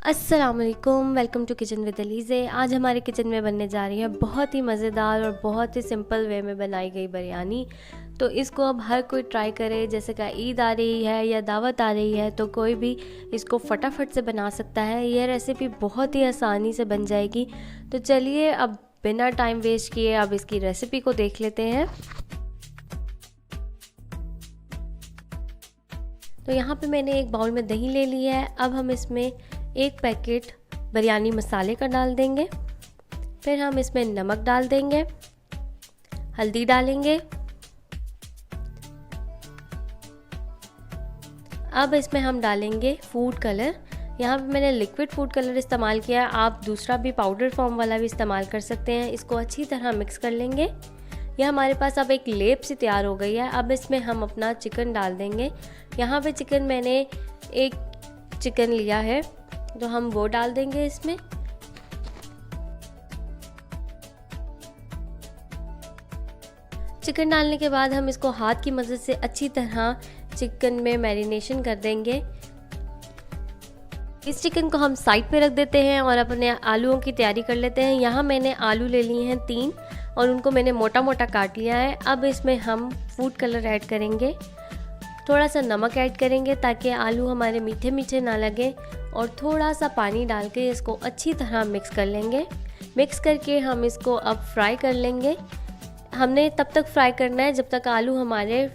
अस्सलाम वालेकुम, welcome to kitchen with Alizeh. आज हमारे किचन में बनने जा रही है बहुत ही मज़ेदार और बहुत ही सिंपल वे में बनाई गई बिरयानी। तो इसको अब हर कोई ट्राई करे। जैसे कि ईद आ रही है या दावत आ रही है तो कोई भी इसको फटाफट से बना सकता है। यह रेसिपी बहुत ही आसानी से बन जाएगी। तो चलिए अब बिना टाइम वेस्ट किए अब इसकी रेसिपी को देख लेते हैं। तो यहाँ पे मैंने एक बाउल में दही ले लिया है। अब हम इसमें एक पैकेट बिरयानी मसाले का डाल देंगे। फिर हम इसमें नमक डाल देंगे, हल्दी डालेंगे। अब इसमें हम डालेंगे फूड कलर। यहाँ पे मैंने लिक्विड फूड कलर इस्तेमाल किया है, आप दूसरा भी पाउडर फॉर्म वाला भी इस्तेमाल कर सकते हैं। इसको अच्छी तरह मिक्स कर लेंगे। यह हमारे पास अब एक लेप सी तैयार हो गई है। अब इसमें हम अपना चिकन डाल देंगे। यहाँ पे चिकन मैंने एक चिकन लिया है तो हम वो डाल देंगे इसमें। चिकन डालने के बाद हम इसको हाथ की मदद से अच्छी तरह चिकन में मैरिनेशन कर देंगे। इस चिकन को हम साइड पे रख देते हैं और अपने आलूओं की तैयारी कर लेते हैं। यहाँ मैंने आलू ले लिए हैं 3 और उनको मैंने मोटा मोटा काट लिया है। अब इसमें हम फूड कलर ऐड करेंगे, थोड़ा सा नमक ऐड करेंगे ताकि आलू हमारे मीठे मीठे ना लगे, और थोड़ा सा पानी डाल के इसको अच्छी तरह मिक्स कर लेंगे। मिक्स करके हम इसको अब फ्राई कर लेंगे। हमने तब तक फ्राई करना है जब तक आलू हमारे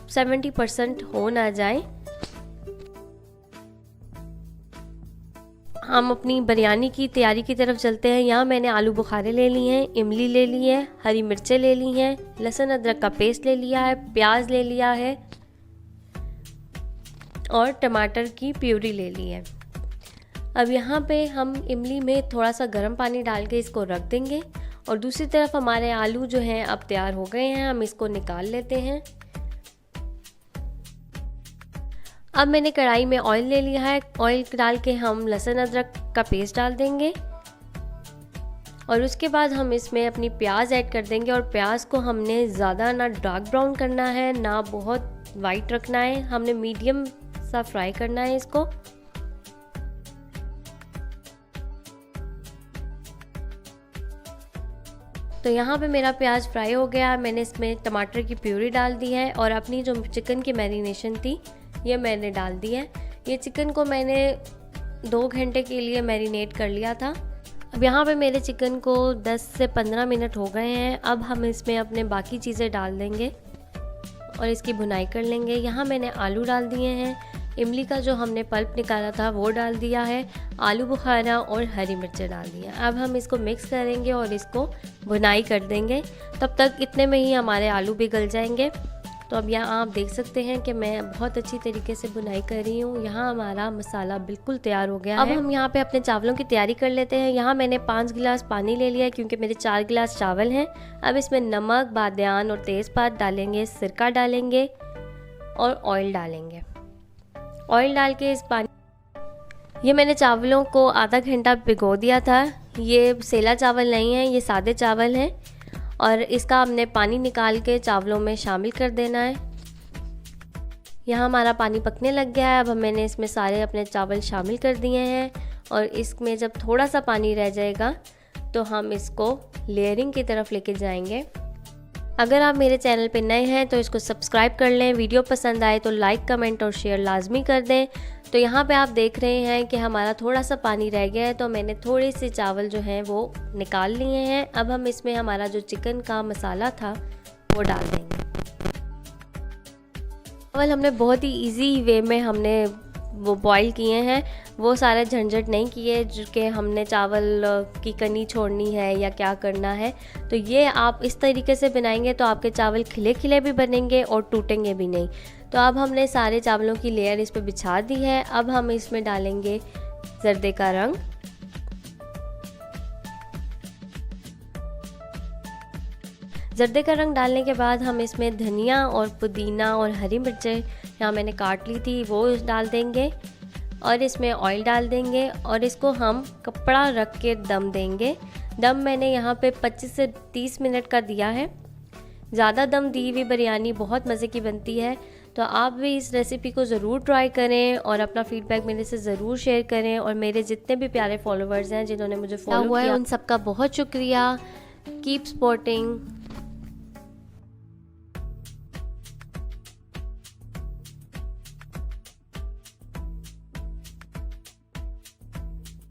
70% हो ना जाए। हम अपनी बिरयानी की तैयारी की तरफ चलते हैं। यहाँ मैंने आलू बुखारे ले लिए हैं, इमली ले ली है, हरी मिर्चें ले ली हैं, लहसुन अदरक का पेस्ट ले लिया है, प्याज ले लिया है और टमाटर की प्यूरी ले ली है। अब यहाँ पे हम इमली में थोड़ा सा गर्म पानी डाल के इसको रख देंगे। और दूसरी तरफ हमारे आलू जो हैं अब तैयार हो गए हैं, हम इसको निकाल लेते हैं। अब मैंने कढ़ाई में ऑयल ले लिया है। ऑयल डाल के हम लहसुन अदरक का पेस्ट डाल देंगे और उसके बाद हम इसमें अपनी प्याज ऐड कर देंगे। और प्याज को हमने ज़्यादा ना डार्क ब्राउन करना है ना बहुत वाइट रखना है, हमने मीडियम सा फ्राई करना है इसको। तो यहाँ पे मेरा प्याज फ्राई हो गया। मैंने इसमें टमाटर की प्यूरी डाल दी है और अपनी जो चिकन की मैरिनेशन थी ये मैंने डाल दी है। ये चिकन को मैंने 2 घंटे के लिए मैरिनेट कर लिया था। अब यहाँ पे मेरे चिकन को 10 से 15 मिनट हो गए हैं। अब हम इसमें अपने बाकी चीज़ें डाल देंगे और इसकी भुनाई कर लेंगे। यहाँ मैंने आलू डाल दिए हैं, इमली का जो हमने पल्प निकाला था वो डाल दिया है, आलू बुखारा और हरी मिर्चें डाल दी हैं। अब हम इसको मिक्स करेंगे और इसको भुनाई कर देंगे। तब तक इतने में ही हमारे आलू भी गल जाएंगे। तो अब यहाँ आप देख सकते हैं कि मैं बहुत अच्छी तरीके से भुनाई कर रही हूँ। यहाँ हमारा मसाला बिल्कुल तैयार हो गया है। अब हम यहाँ पे अपने चावलों की तैयारी कर लेते हैं। यहाँ मैंने 5 गिलास पानी ले लिया है क्योंकि मेरे 4 गिलास चावल हैं। अब इसमें नमक, बादियान और तेज़पात डालेंगे, सिरका डालेंगे और ऑयल डालेंगे। ऑयल डाल के इस पानी, ये मैंने चावलों को आधा घंटा भिगो दिया था। ये सेला चावल नहीं है, ये सादे चावल हैं और इसका हमने पानी निकाल के चावलों में शामिल कर देना है। यहाँ हमारा पानी पकने लग गया है। अब मैंने इसमें सारे अपने चावल शामिल कर दिए हैं और इसमें जब थोड़ा सा पानी रह जाएगा तो हम इसको लेयरिंग की तरफ लेके जाएंगे। अगर आप मेरे चैनल पे नए हैं तो इसको सब्सक्राइब कर लें। वीडियो पसंद आए तो लाइक, कमेंट और शेयर लाजमी कर दें। तो यहाँ पे आप देख रहे हैं कि हमारा थोड़ा सा पानी रह गया है, तो मैंने थोड़े से चावल जो हैं वो निकाल लिए हैं। अब हम इसमें हमारा जो चिकन का मसाला था वो डाल देंगे। चावल हमने बहुत ही इजी वे में हमने वो बॉईल किए हैं, वो सारे झंझट नहीं किए जो कि हमने चावल की कनी छोड़नी है या क्या करना है। तो ये आप इस तरीके से बनाएंगे तो आपके चावल खिले खिले भी बनेंगे और टूटेंगे भी नहीं। तो अब हमने सारे चावलों की लेयर इस पे बिछा दी है। अब हम इसमें डालेंगे जर्दे का रंग, जर्दे का रंग डालने के बाद हम इसमें धनिया और पुदीना और हरी मिर्चें यहाँ मैंने काट ली थी वो डाल देंगे और इसमें ऑयल डाल देंगे और इसको हम कपड़ा रख के दम देंगे। दम मैंने यहाँ पे 25 से 30 मिनट का दिया है। ज़्यादा दम दी हुई बिरयानी बहुत मज़े की बनती है। तो आप भी इस रेसिपी को ज़रूर ट्राई करें और अपना फीडबैक मेरे से ज़रूर शेयर करें। और मेरे जितने भी प्यारे फॉलोवर्स हैं जिन्होंने मुझे फॉलो हुआ है, उन सबका बहुत शुक्रिया। Keep supporting.